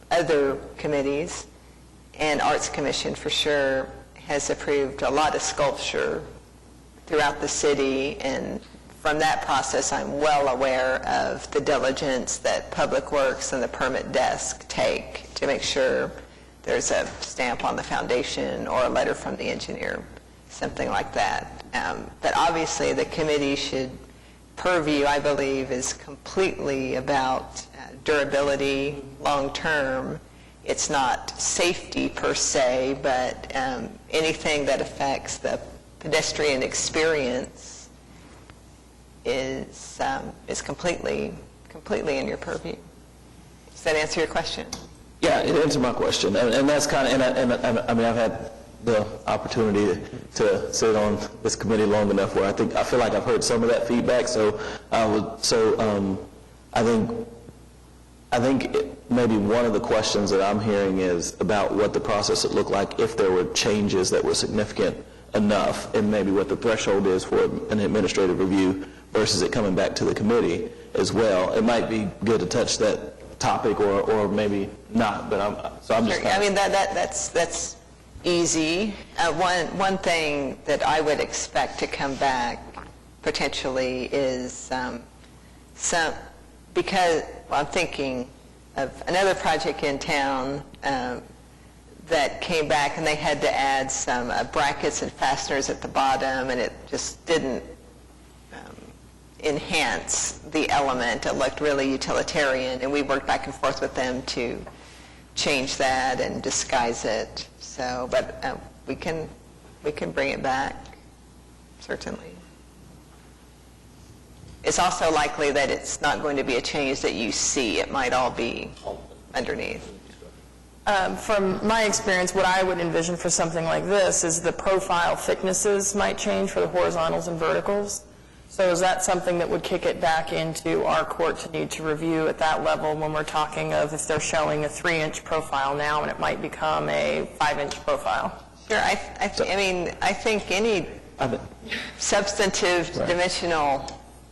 other committees and Arts Commission for sure has approved a lot of sculpture throughout the city, and from that process I'm well aware of the diligence that Public Works and the permit desk take to make sure there's a stamp on the foundation or a letter from the engineer, something like that. But obviously the committee purview, I believe, is completely about durability long-term. It's not safety per se, but anything that affects the pedestrian experience is completely in your purview. Does that answer your question? Yeah, it answered my question, and that's kind of, I've had the opportunity to sit on this committee long enough where I feel like I've heard some of that feedback. So I think maybe one of the questions that I'm hearing is about what the process would look like if there were changes that were significant enough, and maybe what the threshold is for an administrative review versus it coming back to the committee as well. It might be good to touch that topic, or maybe not. But I'm just. Sure. I mean that's easy. One thing that I would expect to come back potentially is because I'm thinking of another project in town that came back, and they had to add some brackets and fasteners at the bottom, and it just didn't enhance the element. It looked really utilitarian, and we worked back and forth with them to change that and disguise it. So, but we can bring it back, certainly. It's also likely that it's not going to be a change that you see. It might all be underneath. From my experience, what I would envision for something like this is the profile thicknesses might change for the horizontals and verticals. So is that something that would kick it back into our court to need to review at that level when we're talking of if they're showing a 3-inch profile now and it might become a 5-inch profile? Sure. I think any substantive dimensional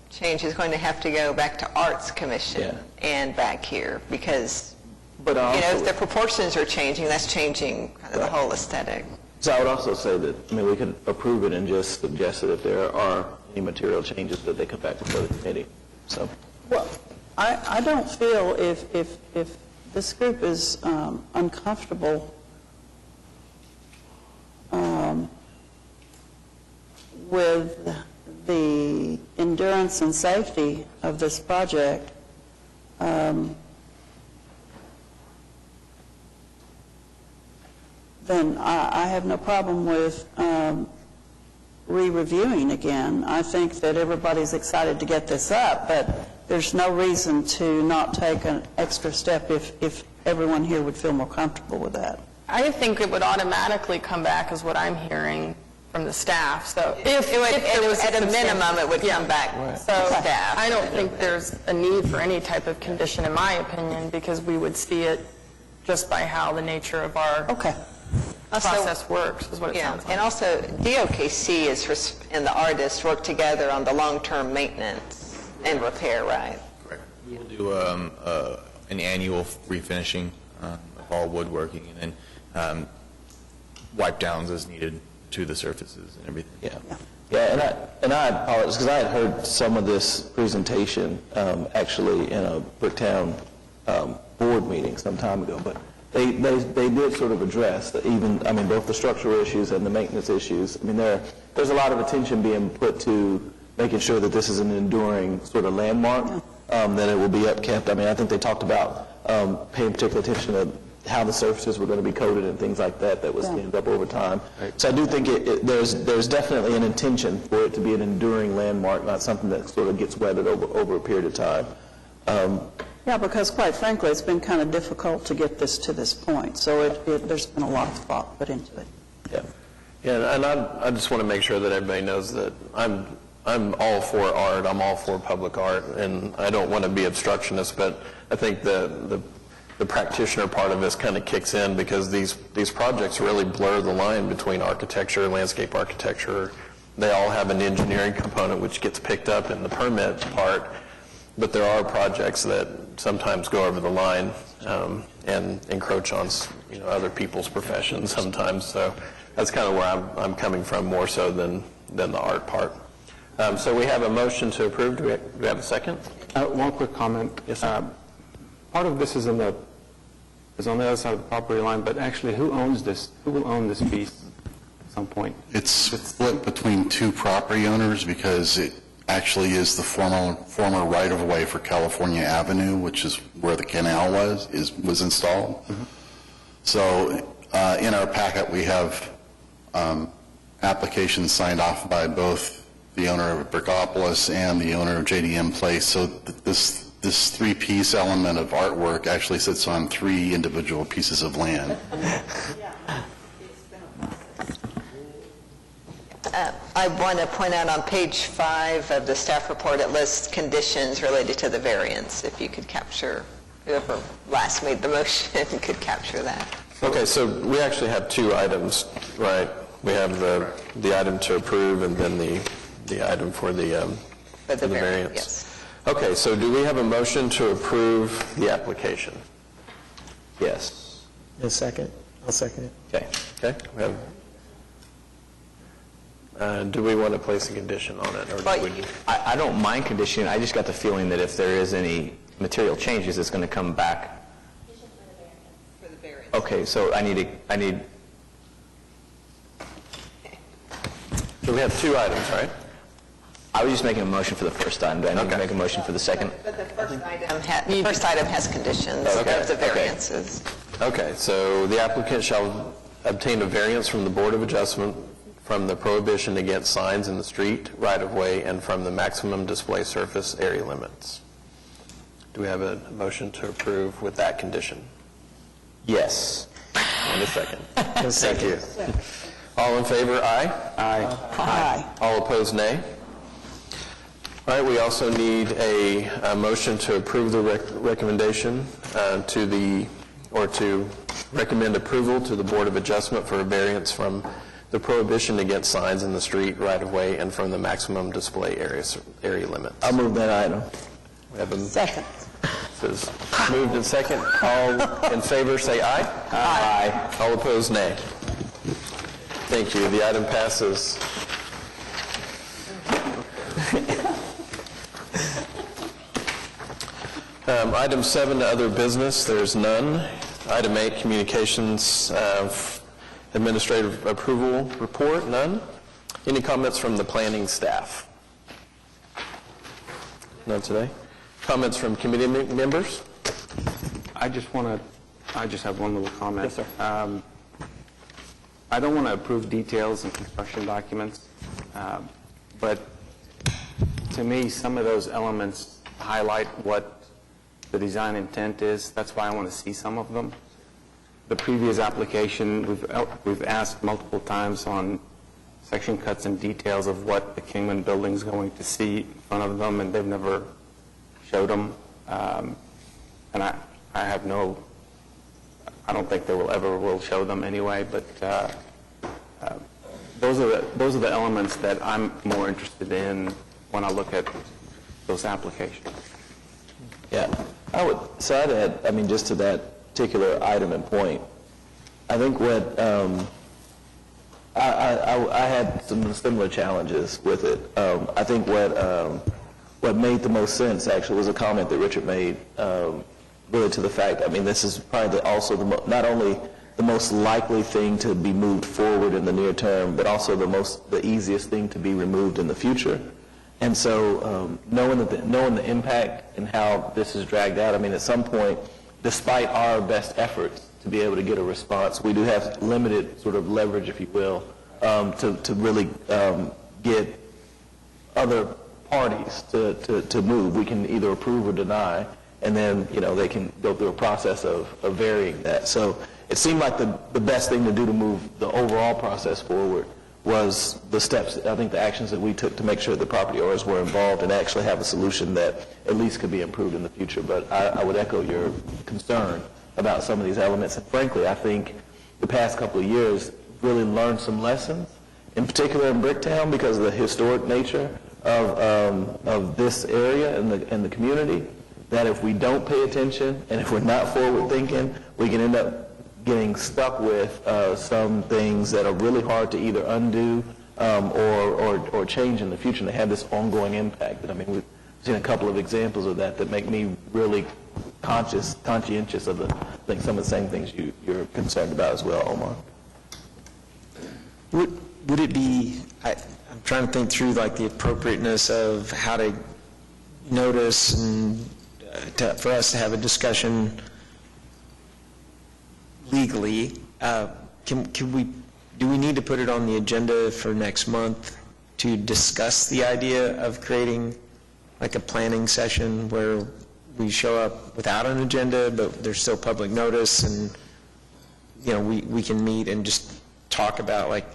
change is going to have to go back to Arts Commission and back here, because if the proportions are changing, that's changing kind of the whole aesthetic. So I would also say that, we could approve it and just suggest that if there are any material changes that they come back before the committee. So. Well, I don't feel if this group is uncomfortable with the endurance and safety of this project, then I have no problem with re-reviewing again. I think that everybody's excited to get this up, but there's no reason to not take an extra step if everyone here would feel more comfortable with that. I think it would automatically come back, is what I'm hearing from the staff. So if there was at a minimum, it would come back to staff. I don't think there's a need for any type of condition, in my opinion, because we would see it just by how the nature of our process works, is what it sounds like. And also, DOKC and the artist work together on the long-term maintenance and repair, right? Correct. We'll do an annual refinishing of all woodworking, and then wipe downs as needed to the surfaces and everything. And I apologize, because I had heard some of this presentation actually in a Bricktown board meeting some time ago, but they did sort of address both the structural issues and the maintenance issues. There's a lot of attention being put to making sure that this is an enduring sort of landmark, that it will be upkept. I think they talked about paying particular attention to how the surfaces were going to be coated and things like that was cleaned up over time. Right. So I do think there's definitely an intention for it to be an enduring landmark, not something that sort of gets weathered over a period of time. Because quite frankly, it's been kind of difficult to get this to this point. So there's been a lot of thought put into it. Yeah, and I just want to make sure that everybody knows that I'm all for art, I'm all for public art, and I don't want to be obstructionist, but I think the practitioner part of this kind of kicks in because these projects really blur the line between architecture, landscape architecture. They all have an engineering component which gets picked up in the permit part, but there are projects that sometimes go over the line and encroach on other people's professions sometimes. So that's kind of where I'm coming from more so than the art part. So we have a motion to approve. Do we have a second? One quick comment. Yes, sir. Part of this is on the other side of the property line, but actually, who owns this? Who will own this piece at some point? It's split between two property owners because it actually is the former right-of-way for California Avenue, which is where the canal was installed. Mm-hmm. So in our packet, we have applications signed off by both the owner of Brickopolis and the owner of JDM Place. So this three-piece element of artwork actually sits on three individual pieces of land. I want to point out on page 5 of the staff report, it lists conditions related to the variance. If you could capture, whoever last made the motion could capture that. Okay, so we actually have two items, right? We have the item to approve and then the item for the variance. Yes. Okay, so do we have a motion to approve the application? Yes. A second? I'll second it. Okay. Okay. We have, do we want to place a condition on it? Or do we, I don't mind conditioning. I just got the feeling that if there is any material changes, it's going to come back. For the variance. Okay, so I need. so we have two items, right? I was just making a motion for the first item. Do I need to make a motion for the second? But the first item has conditions of the variances. Okay, so the applicant shall obtain a variance from the Board of Adjustment from the prohibition against signs in the street, right-of-way, and from the maximum display surface area limits. Do we have a motion to approve with that condition? Yes. And a second. Thank you. All in favor, aye? Aye. All opposed, nay? All right, we also need a motion to approve the recommendation to recommend approval to the Board of Adjustment for a variance from the prohibition against signs in the street, right-of-way, and from the maximum display area limits. I'll move that item. We have a Second. This is moved in second. All in favor, say aye. Aye. All opposed, nay. Thank you. The item passes. Item 7, other business, there's none. Item 8, communications, administrative approval report, none. Any comments from the planning staff? None today. Comments from committee members? I just have one little comment. Yes, sir. I don't want to approve details in construction documents, but to me, some of those elements highlight what the design intent is. That's why I want to see some of them. The previous application, we've asked multiple times on section cuts and details of what the Kingman building's going to see in front of them, and they've never showed them. And I don't think they will show them anyway, but those are the elements that I'm more interested in when I look at those applications. Yeah, I'd add, just to that particular item and point, I think what, I had some similar challenges with it. I think what made the most sense, actually, was a comment that Richard made, really to the fact, this is probably also not only the most likely thing to be moved forward in the near term, but also the easiest thing to be removed in the future. And so knowing the impact and how this is dragged out, at some point, despite our best efforts to be able to get a response, we do have limited sort of leverage, if you will, to really get other parties to move. We can either approve or deny, and then they can go through a process of varying that. So it seemed like the best thing to do to move the overall process forward was the steps, I think the actions that we took to make sure the property owners were involved and actually have a solution that at least could be improved in the future. But I would echo your concern about some of these elements. And frankly, I think the past couple of years really learned some lessons, in particular in Bricktown, because of the historic nature of this area and the community, that if we don't pay attention and if we're not forward-thinking, we can end up getting stuck with some things that are really hard to either undo or change in the future, and they have this ongoing impact. And I mean, we've seen a couple of examples of that make me really conscientious of some of the same things you're concerned about as well, Omar. Would it be, I'm trying to think through like the appropriateness of how to notice and for us to have a discussion legally. Do we need to put it on the agenda for next month to discuss the idea of creating like a planning session where we show up without an agenda, but there's still public notice, and we can meet and just talk about like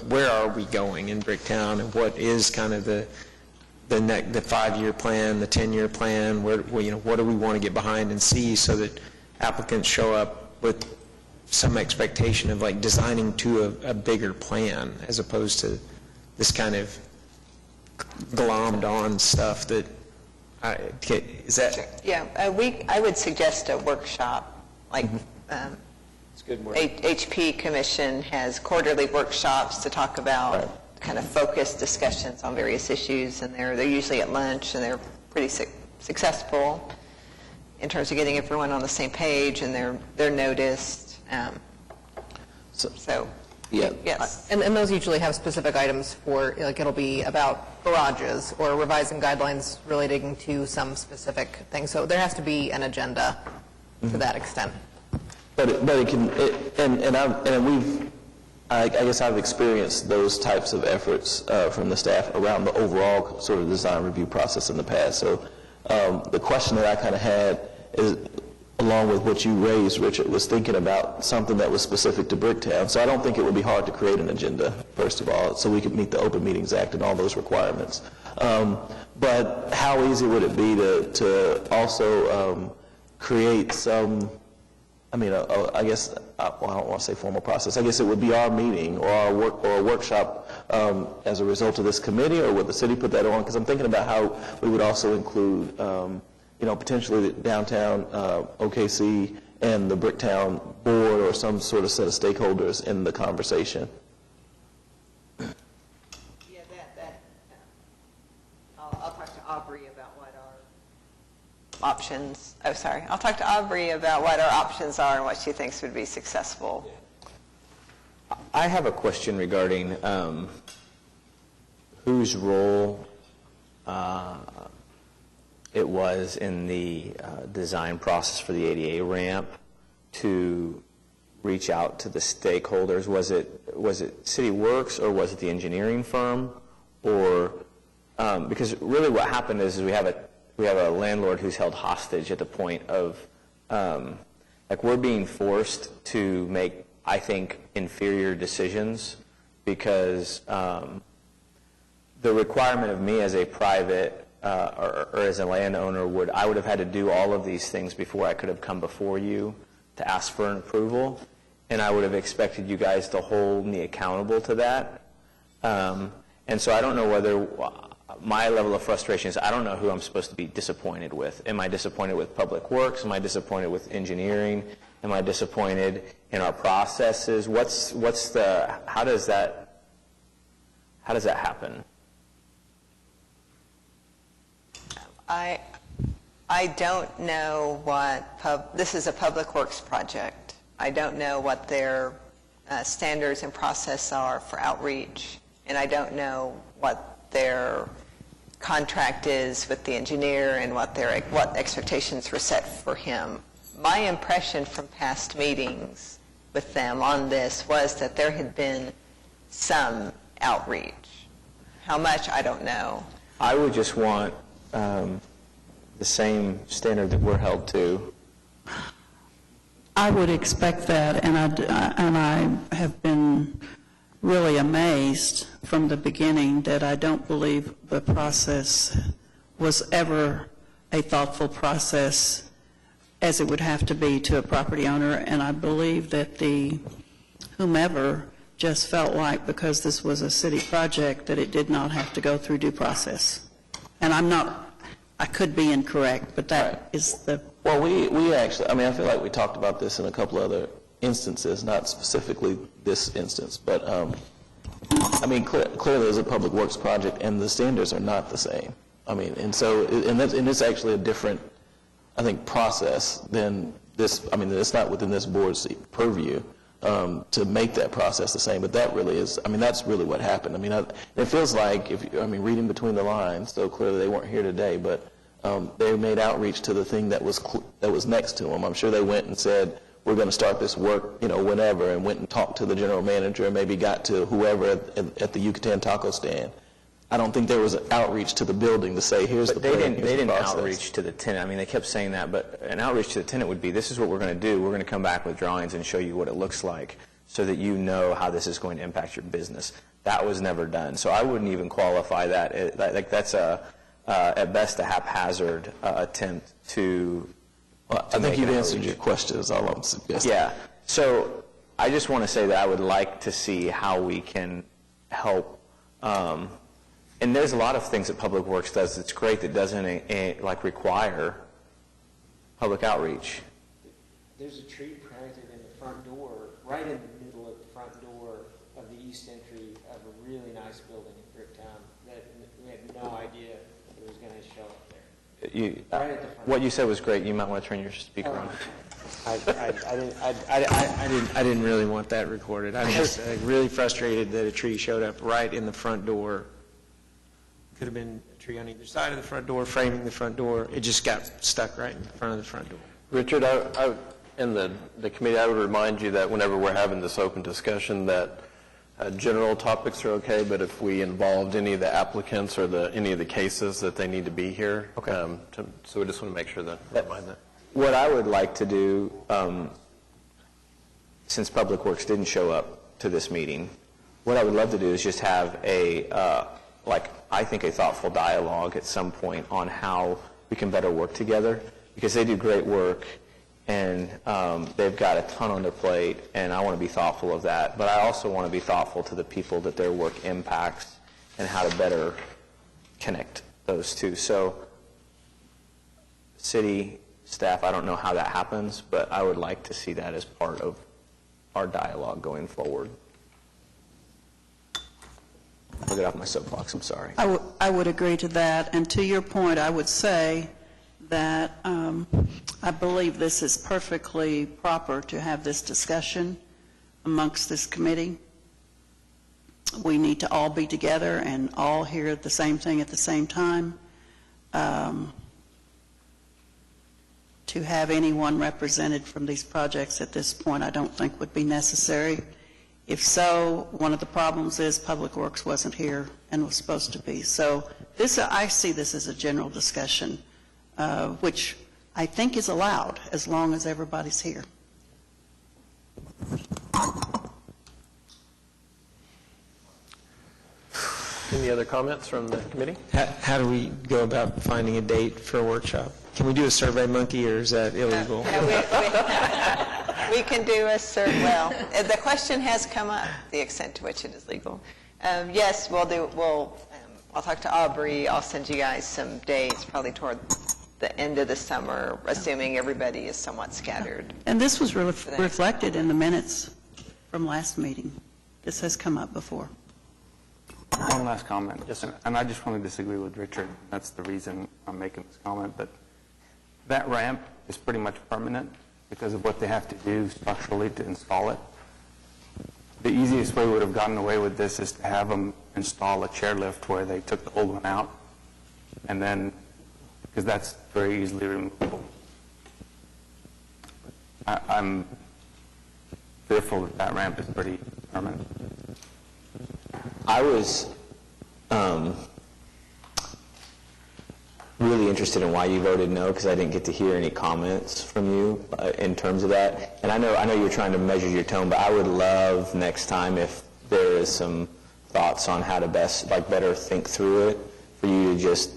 where are we going in Bricktown, and what is kind of the 5-year plan, the 10-year plan, what do we want to get behind and see, so that applicants show up with some expectation of like designing to a bigger plan, as opposed to this kind of glommed on stuff that is that? Yeah, I would suggest a workshop, like It's good work. HP Commission has quarterly workshops to talk about kind of focused discussions on various issues, and they're usually at lunch, and they're pretty successful in terms of getting everyone on the same page, and they're noticed. Yeah. Yes. And those usually have specific items for, like, it'll be about garages or revising guidelines relating to some specific thing. So there has to be an agenda to that extent. But it can, I guess I've experienced those types of efforts from the staff around the overall sort of design review process in the past. So the question that I kind of had is, along with what you raised, Richard, was thinking about something that was specific to Bricktown. So I don't think it would be hard to create an agenda, first of all, so we could meet the Open Meetings Act and all those requirements. But how easy would it be to also create some, I guess, I don't want to say formal process. I guess it would be our meeting or a workshop as a result of this committee, or would the city put that on? Because I'm thinking about how we would also include potentially the downtown OKC and the Bricktown board, or some sort of set of stakeholders in the conversation. Yeah, I'll talk to Aubrey about what our options. I'll talk to Aubrey about what our options are and what she thinks would be successful. I have a question regarding whose role it was in the design process for the ADA ramp to reach out to the stakeholders. Was it City Works, or was it the engineering firm? Or because really what happened is we have a landlord who's held hostage at the point of like we're being forced to make, I think, inferior decisions, because the requirement of me as a private or as a landowner I would have had to do all of these things before I could have come before you to ask for an approval, and I would have expected you guys to hold me accountable to that. And so I don't know whether my level of frustration is, I don't know who I'm supposed to be disappointed with. Am I disappointed with Public Works? Am I disappointed with engineering? Am I disappointed in our processes? How does that happen? I don't know this is a Public Works project. I don't know what their standards and process are for outreach, and I don't know what their contract is with the engineer and what expectations were set for him. My impression from past meetings with them on this was that there had been some outreach. How much, I don't know. I would just want the same standard that we're held to. I would expect that, and I have been really amazed from the beginning that I don't believe the process was ever a thoughtful process as it would have to be to a property owner, and I believe that the whomever just felt like because this was a city project that it did not have to go through due process. And I could be incorrect, but that is the... Well, we actually, I mean, I feel like we talked about this in a couple other instances, not specifically this instance, but, I mean, clearly it's a public works project, and the standards are not the same. I mean, and so, and it's actually a different, I think, process than this. I mean, it's not within this board's purview to make that process the same, but that really is, I mean, that's really what happened. I mean, it feels like, reading between the lines, so clearly they weren't here today, but they made outreach to the thing that was next to them. I'm sure they went and said, we're going to start this work, whenever, and went and talked to the general manager and maybe got to whoever at the Yucatan taco stand. I don't think there was an outreach to the building to say, here's the plan, They didn't outreach to the tenant. I mean, they kept saying that, but an outreach to the tenant would be, this is what we're going to do. We're going to come back with drawings and show you what it looks like so that you know how this is going to impact your business. That was never done. So I wouldn't even qualify that. Like that's at best a haphazard attempt to I think you've answered your question is all I'm suggesting. Yeah. So I just want to say that I would like to see how we can help. And there's a lot of things that Public Works does that's great that doesn't require public outreach. There's a tree planted in the front door, right in the middle of the front door of the east entry of a really nice building in Bricktown that we had no idea it was going to show up there. Right at the front. What you said was great. You might want to turn your speaker on. I didn't really want that recorded. I was really frustrated that a tree showed up right in the front door. Could have been a tree on either side of the front door, framing the front door. It just got stuck right in front of the front door. Richard, in the committee, I would remind you that whenever we're having this open discussion that general topics are okay, but if we involved any of the applicants or any of the cases that they need to be here. Okay. So we just want to make sure that remind that. What I would like to do, since Public Works didn't show up to this meeting, what I would love to do is just have I think a thoughtful dialogue at some point on how we can better work together, because they do great work and they've got a ton on their plate, and I want to be thoughtful of that. But I also want to be thoughtful to the people that their work impacts and how to better connect those two. So city staff, I don't know how that happens, but I would like to see that as part of our dialogue going forward. I'll get off my soapbox, I'm sorry. I would agree to that, and to your point, I would say that I believe this is perfectly proper to have this discussion amongst this committee. We need to all be together and all hear the same thing at the same time. To have anyone represented from these projects at this point, I don't think would be necessary. If so, one of the problems is Public Works wasn't here and was supposed to be. So I see this as a general discussion, which I think is allowed as long as everybody's here. Any other comments from the committee? How do we go about finding a date for a workshop? Can we do a Survey Monkey, or is that illegal? We can do a well, the question has come up, the extent to which it is legal. Yes, I'll talk to Aubrey. I'll send you guys some dates, probably toward the end of the summer, assuming everybody is somewhat scattered. And this was reflected in the minutes from last meeting. This has come up before. One last comment. Yes, sir. And I just want to disagree with Richard. That's the reason I'm making this comment. But that ramp is pretty much permanent because of what they have to do structurally to install it. The easiest way we would have gotten away with this is to have them install a chairlift where they took the old one out, and then, because that's very easily removable. I'm fearful that that ramp is pretty permanent. I was really interested in why you voted no, because I didn't get to hear any comments from you in terms of that. And I know you're trying to measure your tone, but I would love next time if there is some thoughts on how to best, better think through it, for you to just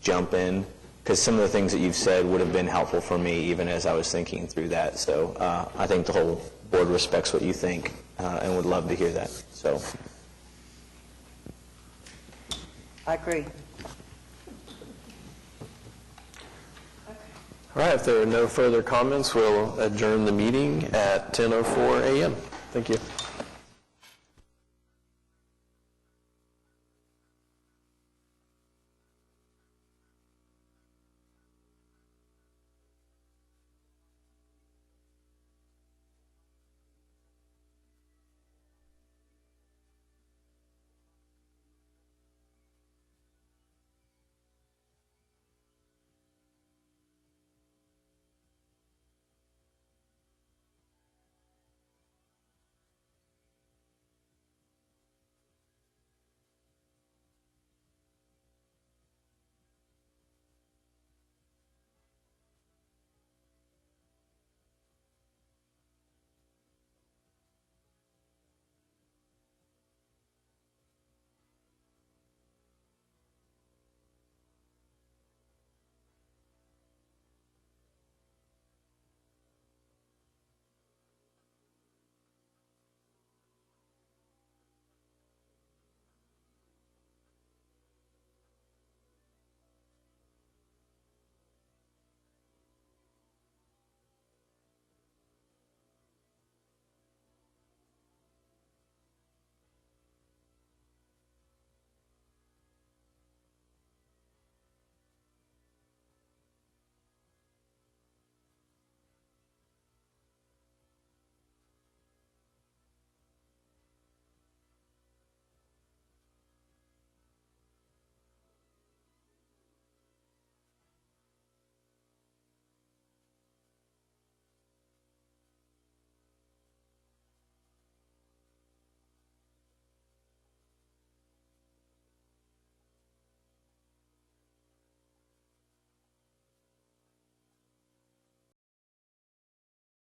jump in, because some of the things that you've said would have been helpful for me even as I was thinking through that. So I think the whole board respects what you think and would love to hear that. So I agree. All right, if there are no further comments, we'll adjourn the meeting at 10:04 a.m. Thank you.